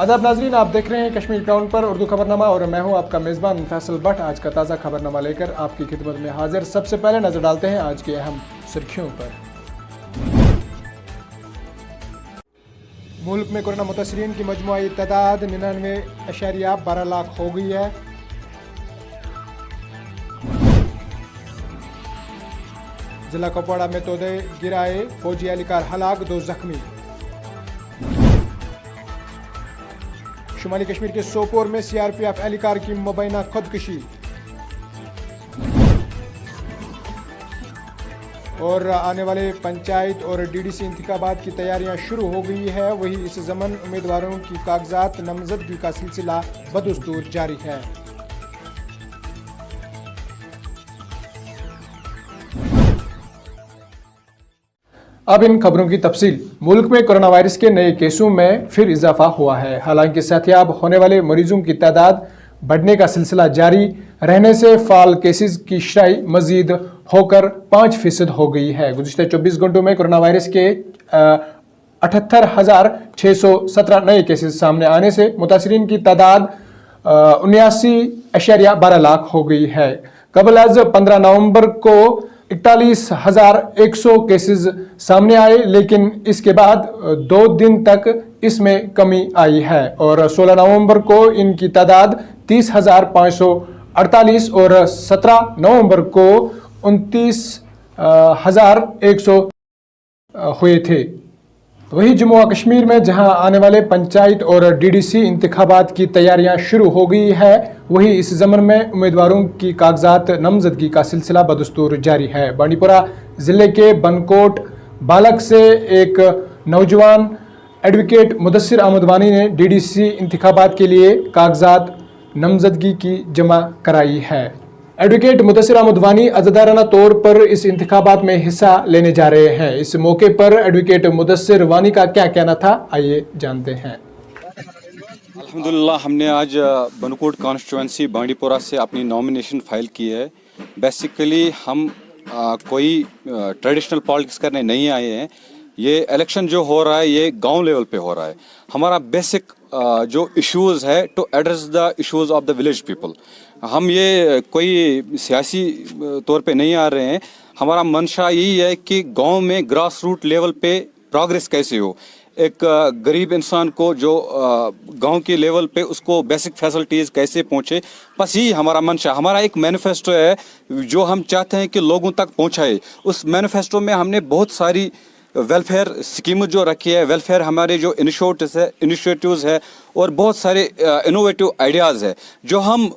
आदाब नाजरीन, आप देख रहे हैं कश्मीर ग्राउंड पर उर्दू खबरनामा और मैं हूं आपका मेज़बान फैसल भट्ट। आज का ताज़ा खबरनामा लेकर आपकी खिदमत में हाजिर। सबसे पहले नजर डालते हैं आज की अहम सुर्खियों पर। मुल्क में कोरोना मुतासरीन की मजमूई तादाद 99.12 लाख हो गई है। जिला कुपवाड़ा में तोदे गिराए, फौजी एहलकार हलाक, 2 जख्मी। शुमाली कश्मीर के सोपोर में सीआरपीएफ एहलकार की मुबैना खुदकुशी। और आने वाले पंचायत और डीडीसी इंतखाबात की तैयारियां शुरू हो गई है। वही इस ज़मन उम्मीदवारों की कागजात नामजदगी का सिलसिला बदस्तूर जारी है। अब इन खबरों की तफसील। मुल्क में कोरोना वायरस के नए केसों में फिर इजाफा हुआ है। हालांकि सेहतयाब होने वाले मरीजों की तादाद बढ़ने का सिलसिला जारी रहने से फाल केसेस की शरह मजीद होकर 5% हो गई है। गुज़िश्ता 24 घंटों में कोरोना वायरस के 78,617 नए केसेस सामने आने से मुतासरीन की तादाद 79.12 लाख हो गई है। कबल आज 15 नवंबर को 41,100 केसेस सामने आए, लेकिन इसके बाद 2 दिन तक इसमें कमी आई है और 16 नवंबर को इनकी तादाद 30,548 और 17 नवंबर को 29,100 हुए थे। वही जम्मू व कश्मीर में जहां आने वाले पंचायत और डीडीसी इंतखाबात की तैयारियां शुरू हो गई है, वही इस ज़मन में उम्मीदवारों की कागजात नामजदगी का सिलसिला बदस्तूर जारी है। बांडीपुरा ज़िले के बनकोट बालक से एक नौजवान एडवोकेट मुदस्सिर अहमद वानी ने डीडीसी इंतखाबात के लिए कागजात नामजदगी की जमा कराई है। एडवोकेट मुदस्सिर अहमद वानी अज़ादाराना तौर पर इस इंतखाबात में हिस्सा लेने जा रहे हैं। इस मौके पर एडवोकेट मुदस्सिर वानी का क्या कहना था, आइए जानते हैं। अल्हम्दुलिल्लाह, हमने आज बनकोट कॉन्स्टिट्यूंसी बांडीपुरा से अपनी नॉमिनेशन फाइल की है। बेसिकली हम कोई ट्रेडिशनल पॉलिटिक्स करने नहीं आए हैं। ये इलेक्शन जो हो रहा है ये गांव लेवल पे हो रहा है। हमारा बेसिक जो इश्यूज़ है to address the issues of the village people. हम ये कोई सियासी तौर पे नहीं आ रहे हैं। हमारा मंशा यही है कि गांव में ग्रास रूट लेवल पे प्रोग्रेस कैसे हो, एक गरीब इंसान को जो गांव के लेवल पे उसको बेसिक फैसिलिटीज़ कैसे पहुंचे, बस यही हमारा मंशा। हमारा एक मैनिफेस्टो है जो हम चाहते हैं कि लोगों तक पहुंचाए। उस मैनिफेस्टो में हमने बहुत सारी वेलफेयर स्कीम जो रखी है, वेलफेयर हमारे जो इनिशिएटिव्स है और बहुत सारे इनोवेटिव आइडियाज़ है जो हम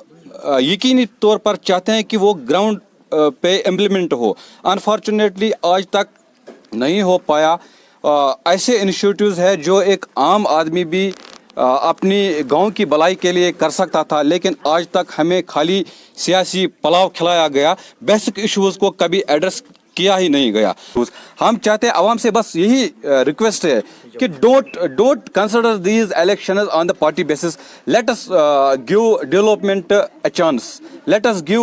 यकीनी तौर पर चाहते हैं कि वो ग्राउंड पे इम्प्लीमेंट हो। अनफॉर्चुनेटली आज तक नहीं हो पाया। ऐसे इनिशिएटिव्स है जो एक आम आदमी भी अपनी गांव की भलाई के लिए कर सकता था, लेकिन आज तक हमें खाली सियासी पुलाव खिलाया गया। बेसिक इश्यूज़ को कभी एड्रेस किया ही नहीं गया। हम चाहते हैं आवाम से बस यही रिक्वेस्ट है कि don't consider these elections on the party basis. Let us give development a chance. Let us give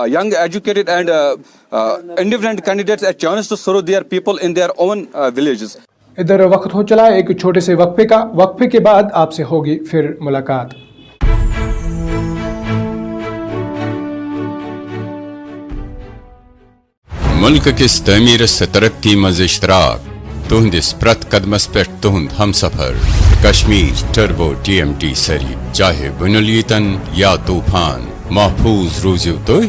young educated and independent candidates a chance to serve their people in their own villages. इधर वक्त हो चला एक छोटे से वक्फे का। वक्फे के बाद आपसे होगी फिर मुलाकात। मुल्क किस तमीर से तरक्की मज इश्तराक तुहंदिस प्रत कदमस पे तुहंद हम सफर कश्मीर टर्बो TMT सरी चाहे बुनलीतन या तूफान महफूज रूजू तो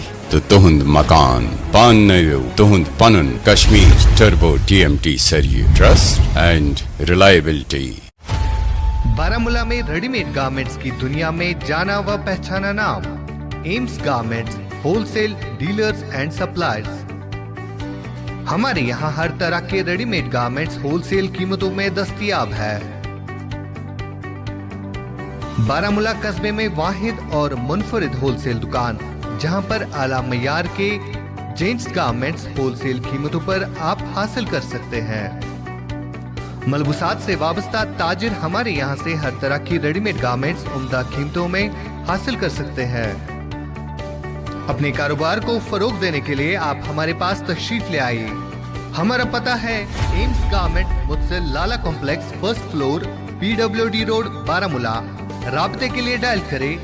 तुहंद मकान पान नयो तुहंद पनुन कश्मीर टर्बो TMT सरी ट्रस्ट एंड रिलायबिलिटी। बारामूला में रेडीमेड गारमेंट्स की दुनिया में जाना व पहचाना नाम AIIMS garments wholesale dealers and suppliers. हमारे यहाँ हर तरह के रेडीमेड गारमेंट्स होलसेल कीमतों में दस्तयाब है। बारामूला कस्बे में वाहिद और मुनफरिद होलसेल दुकान, जहां पर आला मयार के जेंट्स गारमेंट्स होलसेल कीमतों पर आप हासिल कर सकते हैं। मलबूसात से वाबस्ता ताजिर हमारे यहाँ से हर तरह की रेडीमेड गारमेंट्स उम्दा कीमतों में हासिल कर सकते हैं। अपने कारोबार को फरोग देने के लिए आप हमारे पास तशरीफ ले आइए। हमारा पता है एम्स गारमेंट मुझसे Lala complex, first floor, PWD road, Baramulla. राब्ते के लिए डायल करें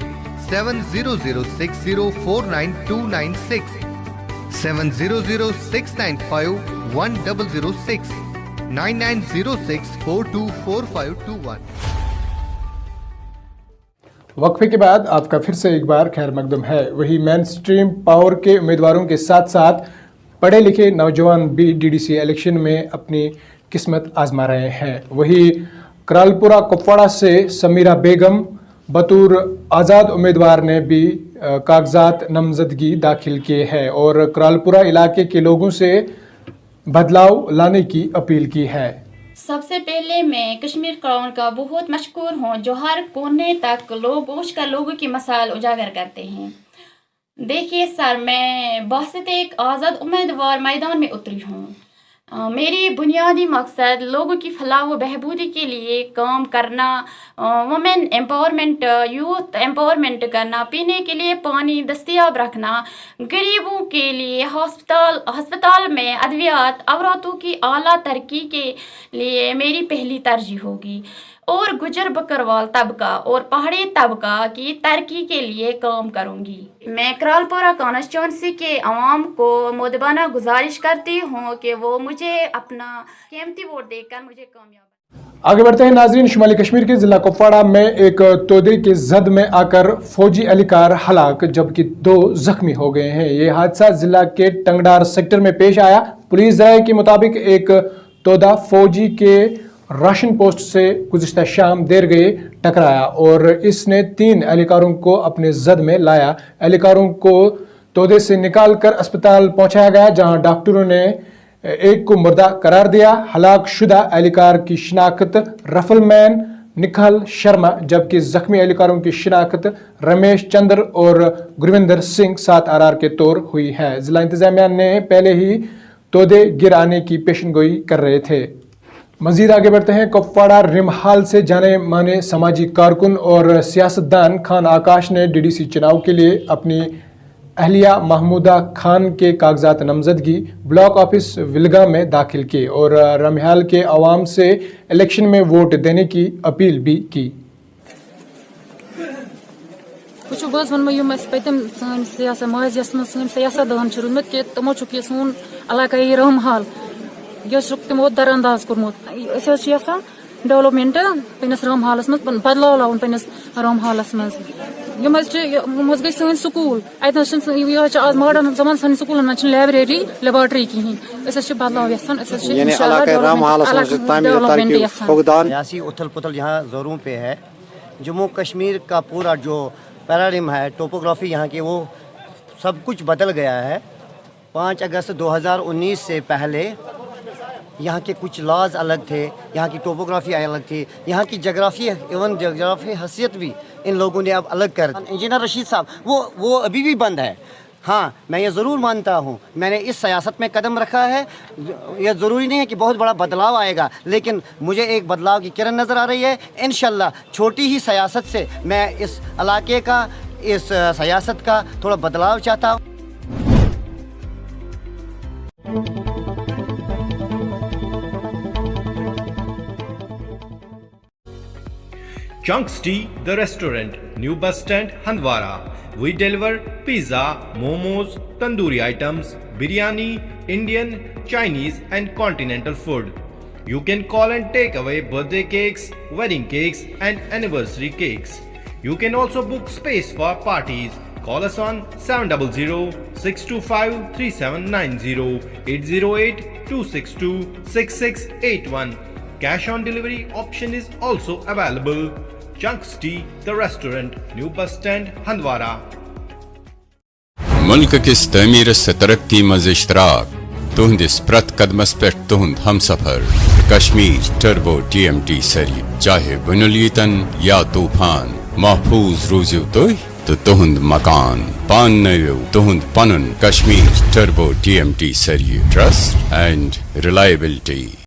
7006049296, 7006951006, 9906424521। वक्फे के बाद आपका फिर से एक बार खैर मकदम है। वही मेन स्ट्रीम पावर के उम्मीदवारों के साथ साथ पढ़े लिखे नौजवान भी डीडीसी इलेक्शन में अपनी किस्मत आजमा रहे हैं। वही करालपुरा कुपवाड़ा से समीरा बेगम बतौर आज़ाद उम्मीदवार ने भी कागजात नामजदगी दाखिल किए हैं और करालपुरा इलाके के लोगों से बदलाव लाने की अपील की है। सबसे पहले मैं कश्मीर क्राउन का बहुत मशहूर हूँ जो हर कोने तक पहुँचकर लोगों की मसाइल उजागर करते हैं। देखिए सर, मैं बासित एक आज़ाद उम्मीदवार मैदान में उतरी हूँ। मेरी बुनियादी मकसद लोगों की फलाह व बहबूदी के लिए काम करना, वुमेन एम्पावरमेंट, यूथ एम्पावरमेंट करना, पीने के लिए पानी दस्तयाब रखना, गरीबों के लिए हस्पताल में अद्वियात अवरातों की आला तरक्की के लिए मेरी पहली तरजीह होगी और गुजर बकरवाल तबका और पहाड़ी तबका की तरक्की के लिए काम करूंगी। मैं करालपुरा कॉन्स्टिट्यूंसी के अवाम को मुदबाना गुजारिश करती हूँ कि वो मुझे अपना कीमती वोट देकर मुझे कामयाब। आगे बढ़ते हैं नाजरीन। शुमाली कश्मीर के जिला कुपवाड़ा में एक तोदे के जद में आकर फौजी एहलकार हलाक जबकि 2 जख्मी हो गए हैं। ये हादसा जिला के टंगडार सेक्टर में पेश आया। पुलिस राय के मुताबिक एक तोदा फौजी के राशन पोस्ट से गुज़िश्ता शाम देर गए टकराया और इसने 3 एहलकारों को अपने जद में लाया। एहलकारों को तोदे से निकाल कर अस्पताल पहुंचाया गया जहां डॉक्टरों ने एक को मुर्दा करार दिया। हलाक शुदा एहलकार की शिनाख्त रफलमैन निखल शर्मा जबकि जख्मी एहलकारों की शिनाख्त रमेश चंद्र और गुरविंदर सिंह 7 आर के तौर हुई है। जिला इंतजामिया ने पहले ही तोदे गिर आने की पेशनगोई कर रहे थे। मजीद आगे बढ़ते हैं। कुपवाड़ा रिमहाल से जाने माने समाजी कारकुन और सियासतदान खान आकाश ने डीडीसी चुनाव के लिए अपनी अहलिया महमूदा खान के कागजात नामजदगी ब्लॉक ऑफिस विलगा में दाखिल की और रिमहाल के अवाम से इलेक्शन में वोट देने की अपील भी की। तमो दरअंदाज कर्मुत डेवलपमेंट पन्नस रम हालस मज बदलाव लावन पन्नस रम हालस मज गई सन स्कूल अत आज मॉडर्न जमान सन स्कूल लाइब्रेरी लेबॉर्टरी कहीं बदलाव सियासी उथल पुथल यहाँ जोरों पे है। जम्मू कश्मीर का पूरा जो पैराडिम है, टोपोग्राफी यहाँ की, वो सब कुछ बदल गया है। 5 अगस्त 2019 से पहले यहाँ के कुछ लॉज अलग थे, यहाँ की टोपोग्राफी अलग थी, यहाँ की जोग्राफी एवं जोग्राफी हैसियत भी इन लोगों ने अब अलग कर। इंजीनियर रशीद साहब वो अभी भी बंद है। हाँ, मैं ये ज़रूर मानता हूँ, मैंने इस सियासत में कदम रखा है। यह ज़रूरी नहीं है कि बहुत बड़ा बदलाव आएगा, लेकिन मुझे एक बदलाव की किरण नज़र आ रही है। इंशाल्लाह छोटी ही सियासत से मैं इस इलाके का, इस सियासत का थोड़ा बदलाव चाहता हूँ। Chunks Tea, the restaurant, New Bus Stand, Handwara. We deliver pizza, momos, tandoori items, biryani, Indian, Chinese and continental food. You can call and take away birthday cakes, wedding cakes and anniversary cakes. You can also book space for parties. Call us on 700-625-3790, 808-262-6681. Cash on delivery option is also available. Chunks Tea, the restaurant, New Bus Stand, Handwara. मुल्क किस तमीर से तरक्की मज इश्तराक तुहंदिस प्रत कदमस पे तुहंद हम सफर Kashmir turbo TMT सरी चाहे बुनुलीतन या तूफान महफूज रूजू तो तुहंद मकान पान नयो तुहंद पनुन कश्मीर टर्बो TMT सरी ट्रस्ट एंड रिलायबिलिटी।